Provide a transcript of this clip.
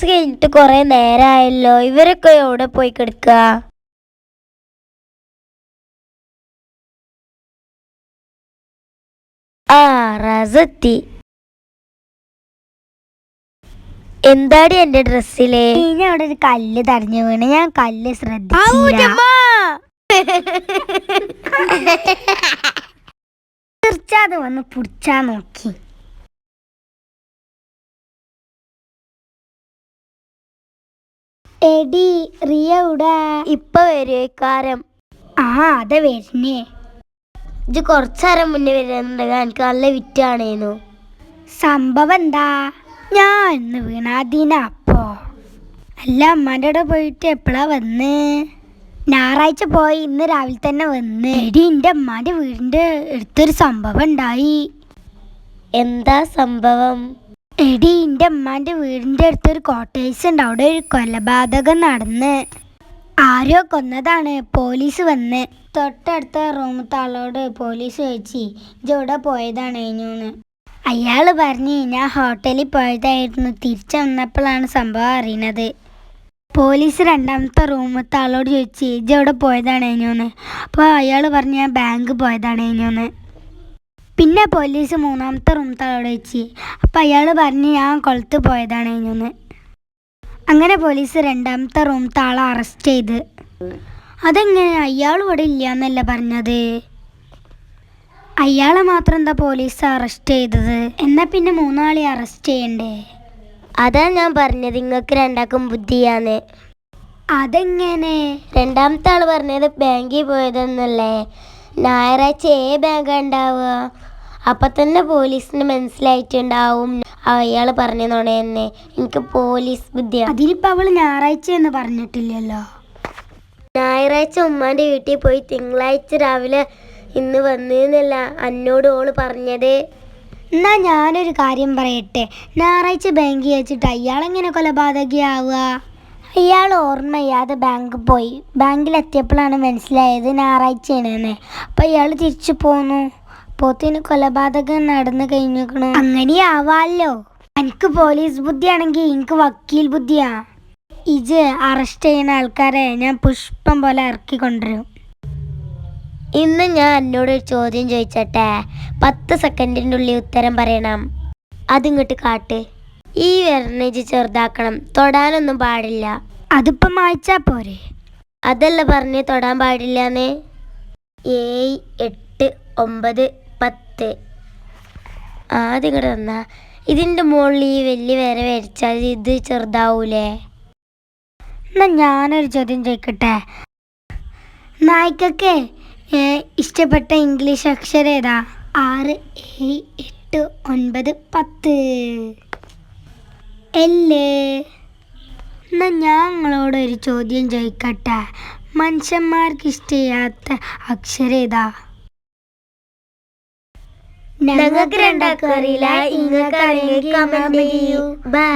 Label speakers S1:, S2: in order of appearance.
S1: Class കഴിഞ്ഞിട്ട് കുറെ നേരമായല്ലോ. ഇവരൊക്കെ എവിടെ പോയി കിടക്കുക? ആ, റസെത്തി. എന്താടി എന്റെ ഡ്രസ്സിലെ?
S2: ഇനി അവിടെ ഒരു കല്ല് തടഞ്ഞു വീണ്. ഞാൻ കല്ല് ശ്രദ്ധിച്ചില്ല. തീർച്ചയാതെ വന്ന് പുടിച്ചാ നോക്കി. എടി റിയ ഇവിടെ
S1: ഇപ്പൊ വരുകാരം.
S2: ആ അതെ വരുന്നേ.
S1: ഇത് കുറച്ചേരം മുന്നേ വരുന്നുണ്ട്. എനിക്ക് നല്ല വിറ്റാണേനു.
S2: സംഭവം എന്താ? ഞാൻ ഇന്ന് വീണ അതിനപ്പോ അല്ല അമ്മാൻ്റെ അവിടെ പോയിട്ട് എപ്പോഴാ വന്ന്? ഞായറാഴ്ച പോയി ഇന്ന് രാവിലെ തന്നെ വന്ന്. എടി എൻ്റെ അമ്മാൻ്റെ വീടിൻ്റെ അടുത്തൊരു സംഭവം ഉണ്ടായി.
S1: എന്താ സംഭവം?
S2: എടി എൻ്റെ അമ്മാൻ്റെ വീടിൻ്റെ അടുത്തൊരു കോട്ടേഴ്സ് ഉണ്ട്. അവിടെ ഒരു കൊലപാതകം നടന്ന് ആരോ കൊന്നതാണ്. പോലീസ് വന്ന് തൊട്ടടുത്ത റൂമത്തെ ആളോട് പോലീസ് ചോദിച്ചു ഇജെവിടെ പോയതാണ് കഴിഞ്ഞൂന്ന്. അയാൾ പറഞ്ഞ് ഞാൻ ഹോട്ടലിൽ പോയതായിരുന്നു. തിരിച്ചു വന്നപ്പോഴാണ് സംഭവം അറിയുന്നത്. പോലീസ് രണ്ടാമത്തെ റൂമത്തെ ആളോട് ചോദിച്ചു ഇജെവിടെ പോയതാണ് കഴിഞ്ഞൂന്ന്. അപ്പോൾ അയാൾ പറഞ്ഞ് ഞാൻ ബാങ്ക് പോയതാണ് കഴിഞ്ഞൂന്ന്. പിന്നെ പോലീസ് മൂന്നാമത്തെ റൂമത്തെ ആളോട് ചോദിച്ചു. അപ്പോൾ അയാൾ പറഞ്ഞ് ഞാൻ കൊളത്ത് പോയതാണ് കഴിഞ്ഞൂന്ന്. അങ്ങനെ പോലീസ് രണ്ടാമത്തെ റൂമത്തെ ആളെ അറസ്റ്റ് ചെയ്ത്. അതെങ്ങനെ? അയാൾ ഇവിടെ ഇല്ല എന്നല്ല പറഞ്ഞത്. അയാളെ മാത്രം എന്താ പോലീസ് അറസ്റ്റ് ചെയ്തത്? എന്നാൽ പിന്നെ മൂന്നാളെ അറസ്റ്റ് ചെയ്യണ്ടേ?
S1: അതാ ഞാൻ പറഞ്ഞത് നിങ്ങൾക്ക് രണ്ടാക്കും ബുദ്ധിയാന്ന്.
S2: അതെങ്ങനെ?
S1: രണ്ടാമത്തെ ആള് പറഞ്ഞത് ബാങ്കിൽ പോയതെന്നല്ലേ. ഞായറാഴ്ച ബാങ്കാ ഉണ്ടാവുക. അപ്പൊ തന്നെ പോലീസിന് മനസ്സിലായിട്ടുണ്ടാവും അയാൾ പറഞ്ഞോണേ തന്നെ. എനിക്ക് പോലീസ് ബുദ്ധിയാ.
S2: അതിനിപ്പോ അവള് ഞായറാഴ്ച എന്ന് പറഞ്ഞിട്ടില്ലല്ലോ.
S1: ഞായറാഴ്ച ഉമ്മാന്റെ വീട്ടിൽ പോയി തിങ്കളാഴ്ച രാവിലെ ഇന്ന് വന്നല്ല എന്നോട് ഓള് പറഞ്ഞത്.
S2: എന്നാ ഞാനൊരു കാര്യം പറയട്ടെ. ഞായറാഴ്ച ബാങ്കിൽ വെച്ചിട്ട് അയാളെങ്ങനെ കൊലപാതകയാവുക? അയാൾ ഓർമ്മയ്യാതെ ബാങ്ക് പോയി. ബാങ്കിലെത്തിയപ്പോഴാണ് മനസ്സിലായത് ഞായറാഴ്ചയാണെന്ന്. അപ്പം അയാൾ തിരിച്ചു പോന്നു. പോത്തിന് കൊലപാതകം നടന്നു കഴിഞ്ഞിരിക്കണു. അങ്ങനെയാവാല്ലോ. എനിക്ക് പോലീസ് ബുദ്ധിയാണെങ്കിൽ എനിക്ക് വക്കീൽ ബുദ്ധിയാ. ഇജ് അറസ്റ്റ് ചെയ്യുന്ന ആൾക്കാരെ ഞാൻ പുഷ്പം പോലെ ഇറക്കി കൊണ്ടുവരും.
S1: ഇന്ന് ഞാൻ എന്നോടൊരു ചോദ്യം ചോദിച്ചട്ടെ. 10 സെക്കൻഡിൻ്റെ ഉള്ളിൽ ഉത്തരം പറയണം. അതിങ്ങോട്ട് കാട്ട്. ഈ വിരലിനെ ചെറുതാക്കണം. തൊടാനൊന്നും പാടില്ല.
S2: അതിപ്പം വായിച്ചാ പോരെ?
S1: അതല്ല പറഞ്ഞ് തൊടാൻ പാടില്ലാന്ന്. 7, 8, 9, 10. ആദ്യം ഇങ്ങോട്ട് തന്നാ. ഇതിൻ്റെ മുകളിൽ ഈ വലിയ വര വരച്ചാൽ ഇത് ചെറുതാവൂലേ?
S2: എന്നാ ഞാനൊരു ചോദ്യം ചോദിക്കട്ടെ. നായ്ക്കൊക്കെ ഇഷ്ടപ്പെട്ട ഇംഗ്ലീഷ് അക്ഷരം ഏതാ? 6, 7, 8, 9, 10. എല്ലേ? എന്നാ ഞങ്ങളോടൊരു ചോദ്യം ചോദിക്കട്ടെ. മനുഷ്യന്മാർക്ക് ഇഷ്ടമില്ലാത്ത അക്ഷരം ഏതാ?
S1: ഞങ്ങൾക്ക് രണ്ടാക്കും അറിയില്ല. ഇങ്ങൾക്ക് അറിയെങ്കിൽ കമന്റ് ചെയ്യൂ. ബൈ.